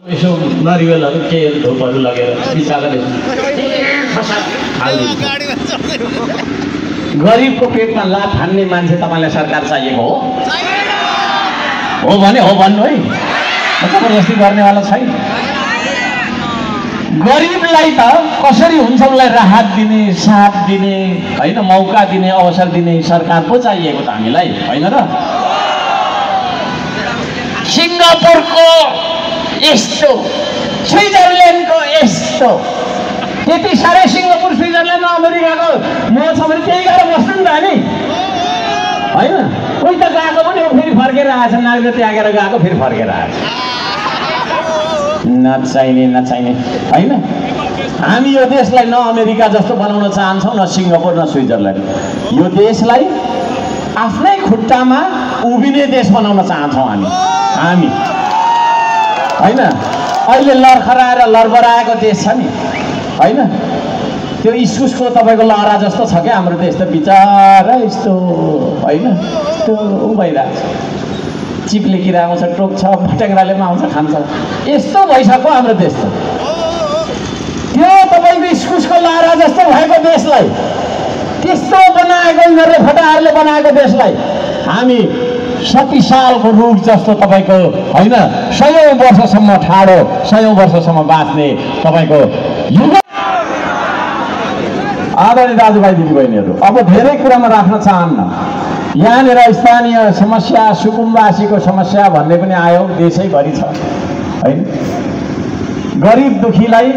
यसो नरिवलहरू के धुपहरू लगेर बिचाराले गरिबको पेटमा लात हान्ने मान्छे तपाईँलाई सरकार चाहिएको हो भने हो भन्नु है, जबरजस्ती गर्नेवाला छैन। गरिबलाई त कसरी हुन्छ उसलाई राहत दिने, साथ दिने होइन, मौका दिने, अवसर दिने सरकार पो चाहिएको त हामीलाई, होइन र? सिङ्गापुरको यस्तो, स्विजरल्यान्डको यस्तो, त्यति साह्रै सिङ्गापुर स्विजरल्यान्ड अमेरिकाको म छ भने त्यही गएर बस्नु नि त हामी, होइन? कोही त गएको पनि फेरि फर्केर आएछ, नागरिक त्यागेर गएको फेरि फर्केर आएछ। नचाहिने होइन। हामी यो देशलाई न अमेरिका जस्तो बनाउन चाहन्छौँ, न सिङ्गापुर, न स्विजरल्यान्ड। यो देशलाई आफ्नै खुट्टामा उभिने देश बनाउन चाहन्छौँ हामी, होइन? अहिले लर्खराएर लरबराएको देश छ नि, होइन? त्यो इस्कुसको तपाईँको लहरा जस्तो छ क्या हाम्रो देश त, बिचारा यस्तो, होइन? त्यो भइरहेको छ, चिप्ले किरा आउँछ, टोक्छ, फट्याङ्ग्राले पनि आउँछ, खान्छ, यस्तो भइसक्यो हाम्रो देश त। त्यो तपाईँको इस्कुसको लहरा जस्तो भएको देशलाई, त्यस्तो बनाएको यिनीहरूले फटाहरूले बनाएको देशलाई हामी 70 सालको रुख जस्तो तपाईँको, होइन, 100औं वर्षसम्म ठाडो, 100औं वर्षसम्म बाँच्ने तपाईँको युवा। आदरणीय दाजुभाइ दिदीबहिनीहरू, अब धेरै कुरामा राख्न चाहन्न। यहाँनिर स्थानीय समस्या, सुकुम्बासीको समस्या भन्ने पनि आयो, देशैभरि छ, होइन? गरिब दुखीलाई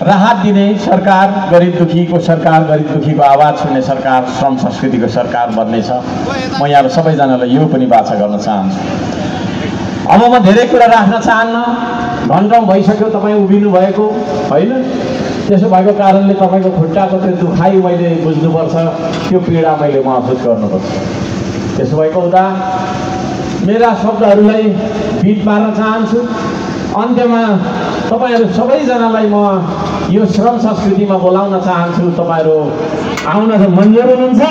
राहत दिने सरकार, गरिब दुखीको सरकार, गरिब दुखीको आवाज सुन्ने सरकार, श्रम संस्कृतिको सरकार बन्नेछ। म यहाँ सबैजनालाई यो पनि बाछा गर्न चाहन्छु। अब म धेरै कुरा राख्न चाहन्न, घन्टौँ भइसक्यो तपाईँ उभिनु भएको, होइन? त्यसो भएको कारणले तपाईँको खुट्टाको त्यो दुखाइ मैले बुझ्नुपर्छ, त्यो पीडा मैले महसुस गर्नुपर्छ। त्यसो भएको हुँदा मेरा शब्दहरूलाई बिट पार्न चाहन्छु। अन्त्यमा तपाईँहरू सबैजनालाई म यो श्रम संस्कृतिमा बोलाउन चाहन्छु। तपाईँहरू आउन मन्जुर हुनुहुन्छ?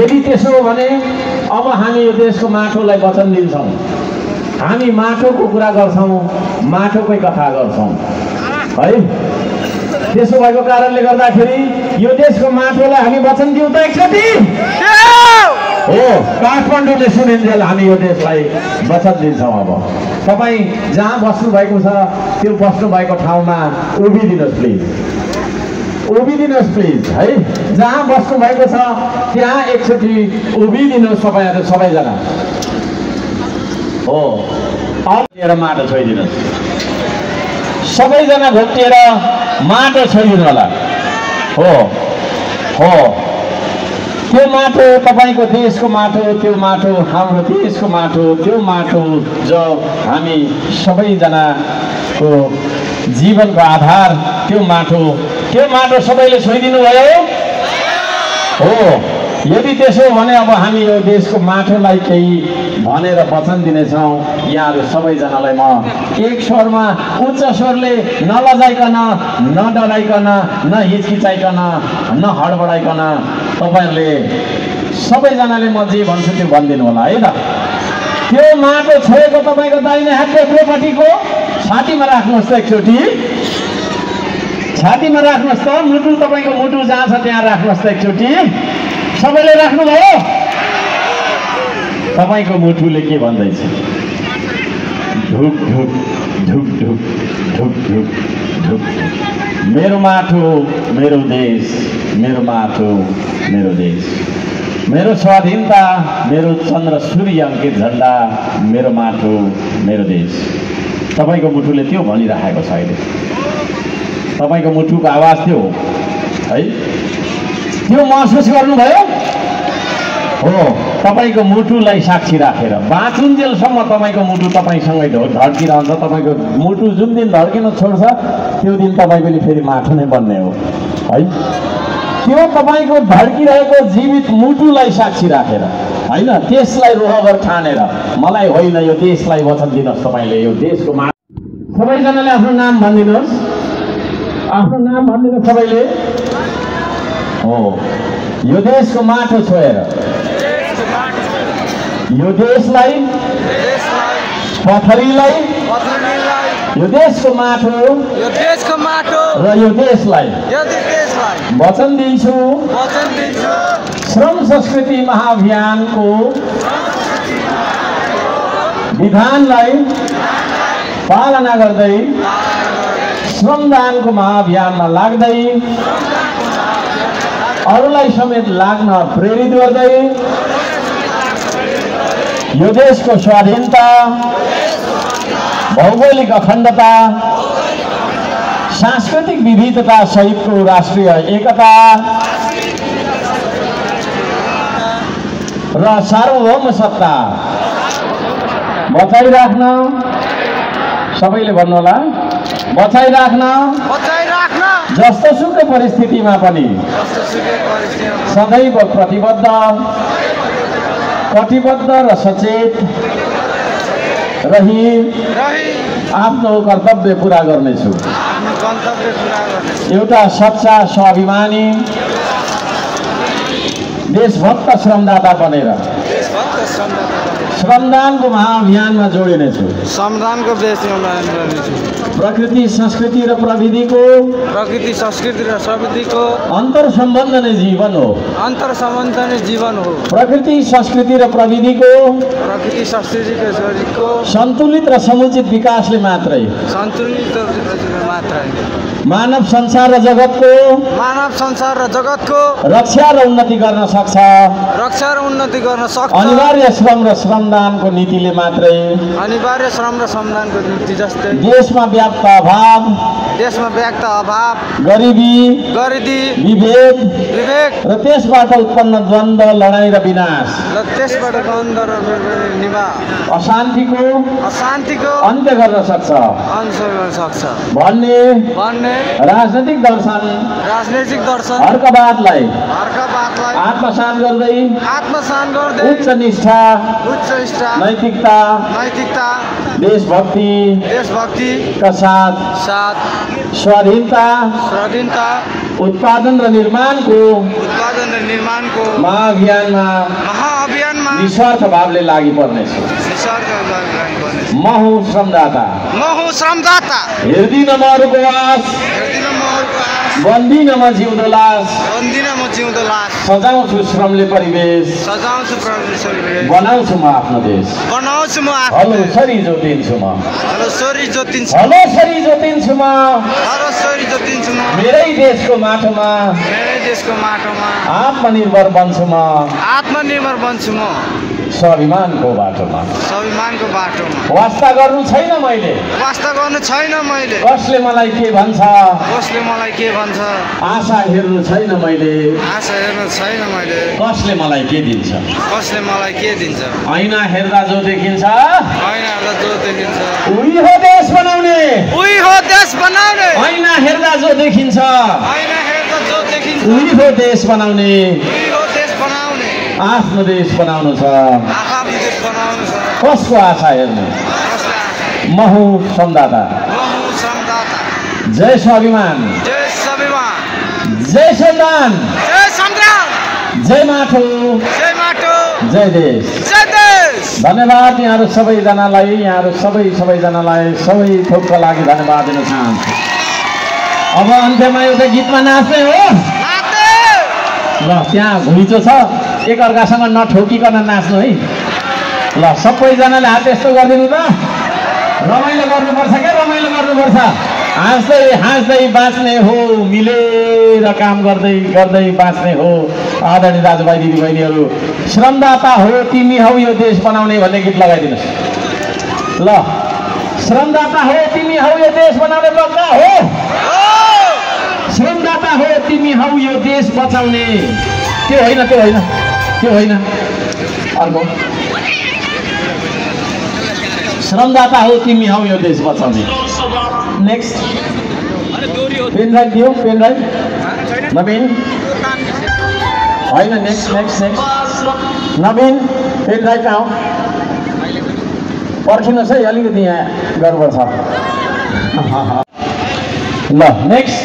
यदि त्यसो हो भने अब हामी यो देशको माटोलाई वचन दिन्छौँ, हामी माटोको कुरा गर्छौँ, माटोकै कथा गर्छौँ, है? त्यसो भएको कारणले गर्दाखेरि यो देशको माटोलाई हामी वचन दिउँ त एकचोटि हो, काठमाडौँले सुनिन्जेल हामी यो देशलाई वचन दिन्छौँ। अब तपाईँ जहाँ बस्नु भएको छ त्यो बस्नु भएको ठाउँमा उभिदिनुहोस् प्लिज, उभिदिनुहोस् प्लिज, है? जहाँ बस्नु भएको छ त्यहाँ एकचोटि उभिदिनुहोस् तपाईँहरू सबैजना, हो? अब माटो छोइदिनुहोस्, सबैजना घोप्टिएर माटो छोइदिनु होला, हो? त्यो माटो तपाईँको देशको माटो, त्यो माटो हाम्रो देशको माटो, त्यो माटो जो हामी सबैजनाको जीवनको आधार, त्यो माटो सबैले छोइदिनु भयो, हो? यदि त्यसो भने अब हामी यो देशको माटोलाई केही भनेर वचन दिनेछौँ। यहाँहरू सबैजनालाई म एक स्वरमा, उच्च स्वरले, नलजाइकन, नडराइकन, न हिचकिचाइकन, न हडबडाइकन तपाईँहरूले सबैजनाले म जे भन्छु त्यो भनिदिनु होला, है त? त्यो माटो छोएको तपाईँको दाहिने हात देब्रेपट्टिको छातीमा राख्नुहोस् त एकचोटि, छातीमा राख्नुहोस् त, मुटु तपाईँको मुटु जहाँ छ त्यहाँ राख्नुहोस् त एकचोटि। सबैले राख्नुभयो? तपाईँको मुटुले के भन्दैछ? ढुक ढुक ढुक ढुक ढुक ढुक ढुक, मेरो माटो मेरो देश, मेरो माटो मेरो देश, मेरो स्वाधीनता, मेरो चन्द्र सूर्य अङ्कित झन्डा, मेरो माटो मेरो देश। तपाईँको मुटुले त्यो भनिराखेको छ अहिले, तपाईँको मुटुको आवाज त्यो हो, है? त्यो महसुस गर्नुभयो? हो, तपाईँको मुटुलाई साक्षी राखेर बाँचुन्जेलसम्म तपाईँको मुटु तपाईँसँगै धड्किरहन्छ। तपाईँको मुटु जुन दिन धड्किन छोड्छ त्यो दिन तपाईँको फेरि माटो नै बन्ने हो, है? त्यो तपाईँको धड्किरहेको जीवित मुटुलाई साक्षी राखेर, होइन, त्यसलाई रोहबर ठानेर मलाई होइन यो देशलाई वचन दिनुहोस्। तपाईँले यो देशको माटो, सबैजनाले आफ्नो नाम भनिदिनुहोस्, आफ्नो नाम भनिदिनुहोस् सबैले, हो? यो देशको माटो छोएर यो देशलाई पथरीलाई यो देशको माटो र यो देशलाई वचन दिन्छु श्रम संस्कृति महाअभियानको विधानलाई पालना गर्दै श्रमदानको महाअभियानमा लाग्दै अरूलाई समेत लाग्न प्रेरित गर्दै यो देशको स्वाधीनता भौगोलिक अखण्डता सांस्कृतिक विविधता सहितको राष्ट्रिय एकता र सार्वभौम सत्ता बचाइराख्न सबैले भन्नुहोला बचाइराख्न जस्तोसुकै परिस्थितिमा पनि सदैव कटिबद्ध र सचेत रही आफ्नो कर्तव्य पूरा गर्नेछु। एउटा सच्चा स्वाभिमानी देशभक्त श्रमदाता बनेर श्रमदानको महाअभियानमा जोडिनेछु। प्रकृति संस्कृति र प्रविधिको अन्तर सम्बन्ध नै जीवन हो। प्रकृति संस्कृति र प्रविधिको सन्तुलित र समुचित विकासले मात्रै मानव संसार र जगतको रक्षा र उन्नति गर्न सक्छ। अनिवार्य श्रम र श्रमदानको नीतिले मात्रै देशमा व्याप्त अभाव गरिबी विभेद र त्यसबाट उत्पन्न द्वन्द्व लडाई र विनाश अशान्तिको अन्त्य गर्न सक्छ भन्ने राजनैतिक दर्शन अर्कवादलाई आत्मसात गर्दै उच्च निष्ठा नैतिकता देशभक्ति का साथ स्वाधीनता उत्पादन र निर्माणको महाअभियानमा निस्वार्थ भावले लागि पर्नेछु। म हुँ श्रमदाता हेर्दिन म अरूको आस बन्दिन म जिउँदो लास सजाउँछु श्रमले परिवेश बनाउँछु म आफ्नो देश हलो सरी जोतिन्छु म मेरै देशको माटोमा आत्मनिर्भर बन्छु म स्वाभिमानको बाटोमा वास्ता गर्नु छैन मैले कसले मलाई के भन्छ आशा हेर्नु छैन मैले कसले मलाई के दिन्छ ऐना हेर्दा जो देखिन्छ उही हो देश बनाउने ऐना हेर्दा जो देखिन्छ उही हो देश बनाउने आफ्नो देश बनाउनु छ कसको आशा हेर्नु म हुँ श्रमदाता जय स्वाभिमान जय संविधान जय माटो जय देश धन्यवाद। यहाँहरू सबैजनालाई सबै थोकका लागि धन्यवाद दिन चाहन्छु। अब अन्त्यमा एउटा गीतमा नाच्ने हो ल त्यहाँ घुइँचो छ एकअर्कासँग नठोकिकन नाच्नु है ल सबैजनाले हात यस्तो गरिदिनु त रमाइलो गर्नुपर्छ हाँस्दै बाँच्ने हो मिलेर काम गर्दै बाँच्ने हो। आदरणीय दाजुभाइ दिदीबहिनीहरू श्रमदाता हो तिमी हौ यो देश बनाउने भन्ने गीत लगाइदिनुहोस् ल। श्रमदाता हो तिमी हौ यो देश बनाउने पक्का हो श्रमदाता हो तिमी हौ यो देश बचाउने त्यो होइन अर्को श्रमदाता हो तिमी हौ यो देश बचाउने। नेक्स्ट पेन ड्राइभ नवीन होइन नेक्स्ट नवीन पेन ड्राइभ कहाँ हो पर्खिनुहोस् है अलिकति यहाँ गडबड छ ल। नेक्स्ट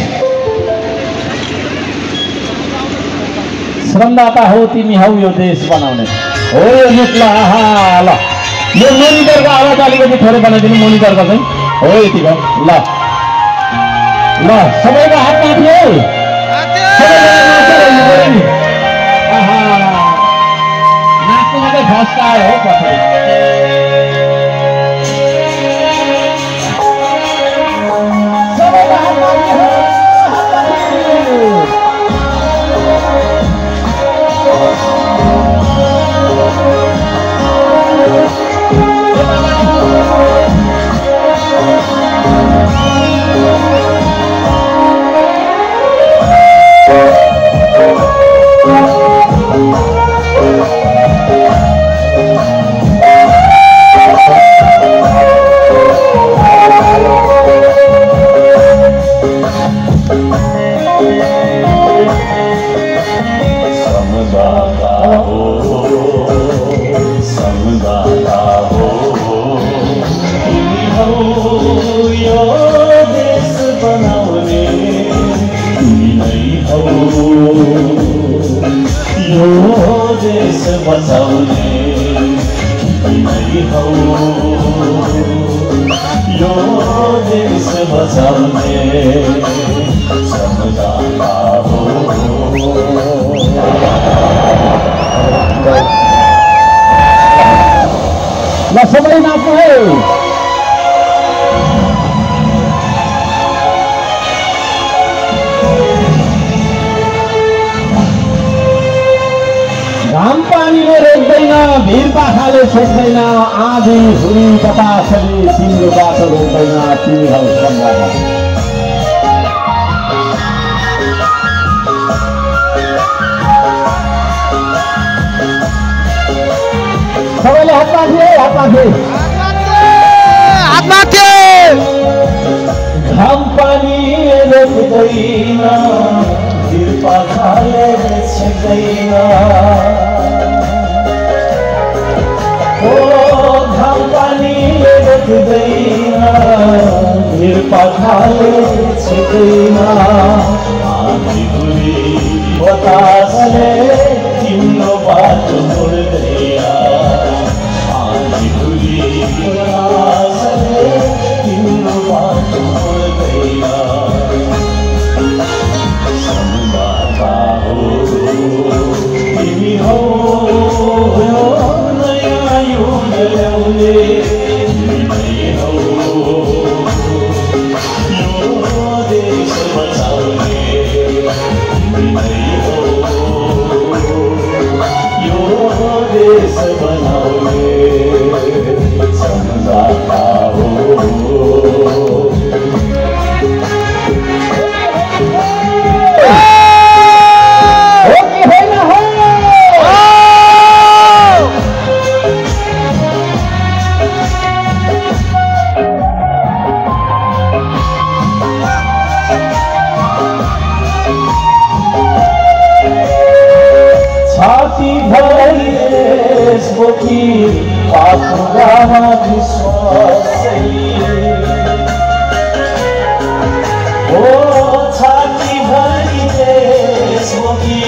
श्रमदाता हो तिमी हौ यो देश बनाउने हो यो गीत ल यो मोनिटरको आवाज अलिकति थोरै बनाइदिनु मोनिटरको चाहिँ हो यति भयो ल ल सबैको हात माथि है नाच्नु मात्रै फर्स्ट आयो हो पछाडि सबैको हात माथि ल सबैले नाच्नु है घाम पानीले रोक्दैन भिर पाखाले छेक्दैन आँधी हुरी बतासले तिम्रो बाटो रोक्दैन तिमीहरू सम्झाना सबैले हात माथि हात माथि घाम पानीले रोक्दैन भिर पाखाले छेक्दैन ओ घाम पानीले रोक्दैन भिर पाखाले छेक्दैन आँधी हुरी बतासले तिम्रो बाटो मोड्दैन आँधी हुरी बतासले तिम्रो बाटो मोड्दैन सम्झाता हो तिमी हौ नयाँ युग ल्याउने तिमी हौ यो देश बचाउने तिमी हौ यो देश बनाउने सम्झाता हो आफूमा विश्वास ओ छाती भरि देशमुखी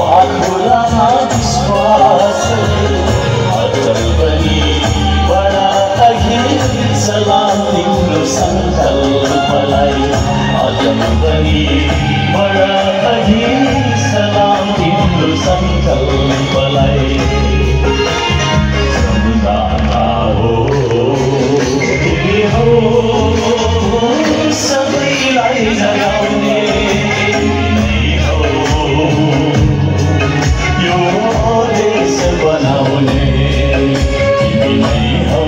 आफूमा विश्वास अचल पनि बडा अघि सलाम तिम्रो सङ्कल्पलाई अचल पनि बडा अघि सलाम तिम्रो सङ्कल्पलाई सबैलाई जगाउने हो यो देश बनाउने तिमी हो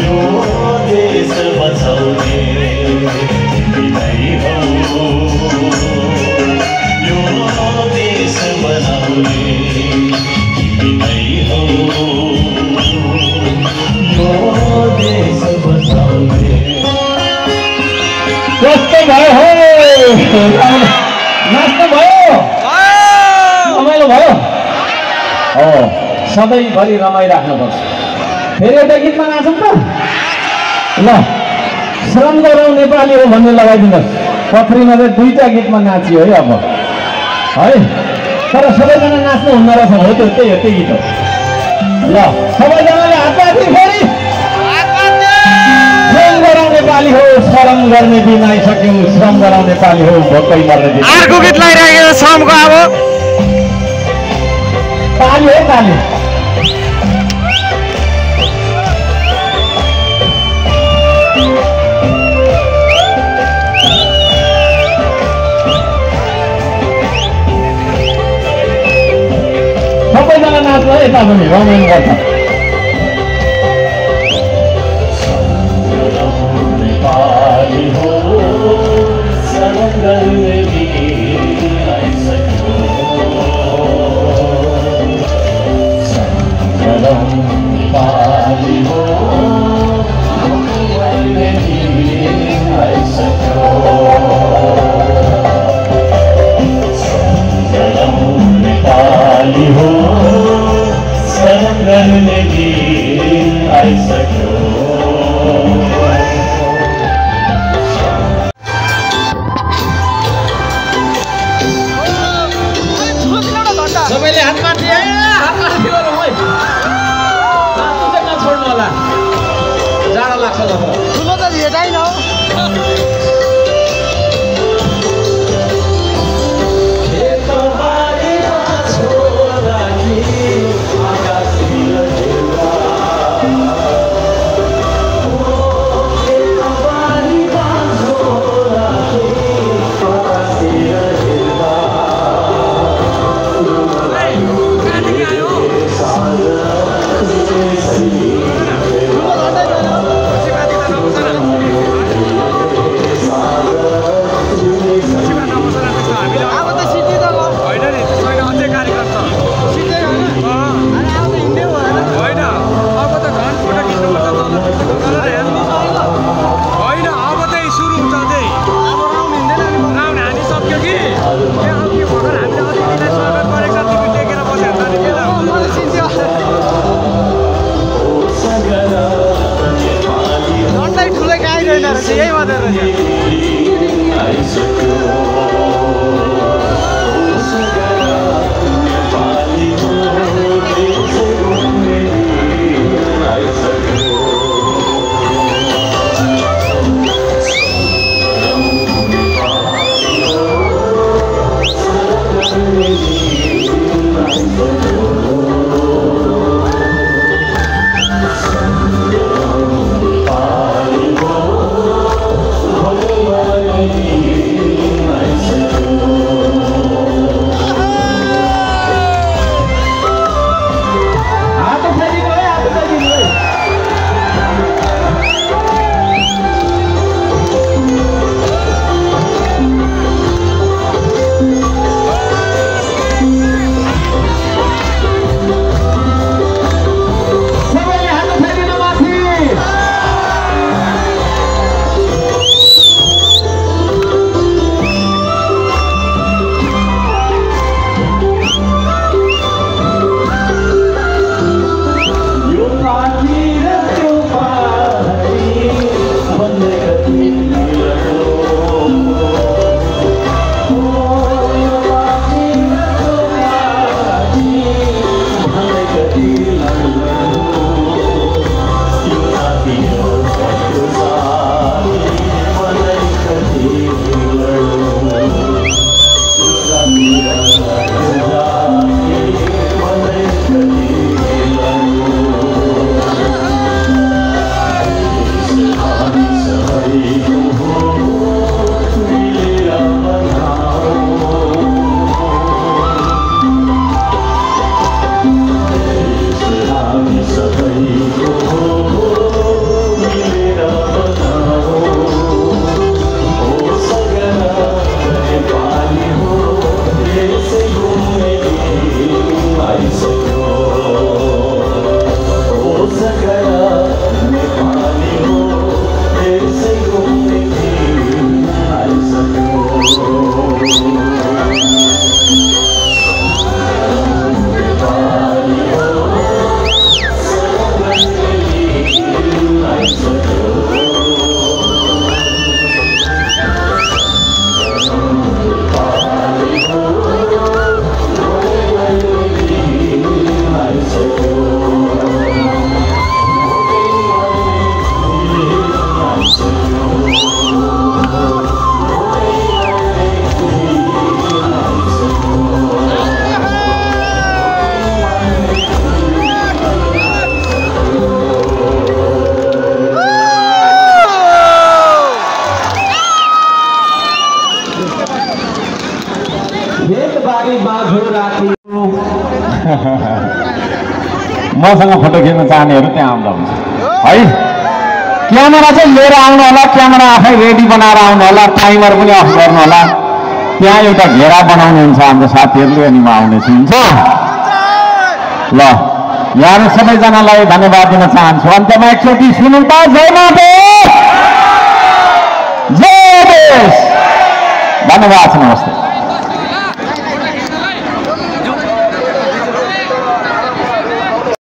यो देश बचाउने तिमी हो यो देश बनाउने तिमी हो यो देश बचाउने कस्तो भयो हो नाच्नु भयो रमाइलो भयो हो सधैँभरि रमाइराख्नुपर्छ फेरि एउटा गीतमा नाचौँ त ल श्रम गरौँ नेपाली हो भन्ने लगाइदिनुहोस् पत्रीमा चाहिँ दुईटा गीतमा नाचियो है अब है तर सबैजना नाच्नु हुँदो रहेछ हो त्यो त्यही हो त्यही गीत हो ल सबैजनाले हात माथि फेरि श्रम गरौँ नेपाली हो श्रम गर्ने दिन आइसक्यो श्रम गरौँ नेपाली हो भोकै मर्ने दिन अर्को गीत लगाइरहेको छ श्रमको अब ताली हो ताली सबैजना नाच्छ यता पनि रमाइलो गर्छ नेपाली हो श्रम गर्ने दिन आइसक्यो नेपाली हो गर्ने दिन आइसक्यो नेपाली हो श्रम गर्ने दिन आइसक्यो सबैले हात माथि गरौँ है नछोड्नु होला जाडो लाग्छ जब ठुलो त हेर्दैन हौ यही मात्रै रहेछ Oh मसँग फोटो खिच्न चाहनेहरू त्यहाँ आउँदा हुन्छ है। क्यामेरा चाहिँ लिएर आउनु होला, क्यामेरा आफै रेडी बनाएर आउनु होला, टाइमर पनि अफ गर्नु होला। त्यहाँ एउटा घेरा बनाउनुहुन्छ हाम्रो साथीहरूले, अनि म आउनेछु, हुन्छ ल। यहाँहरू सबैजनालाई धन्यवाद दिन चाहन्छु। अन्त्यमा एकचोटि सुनौँ त, जय माता, जय देश, धन्यवाद, नमस्ते।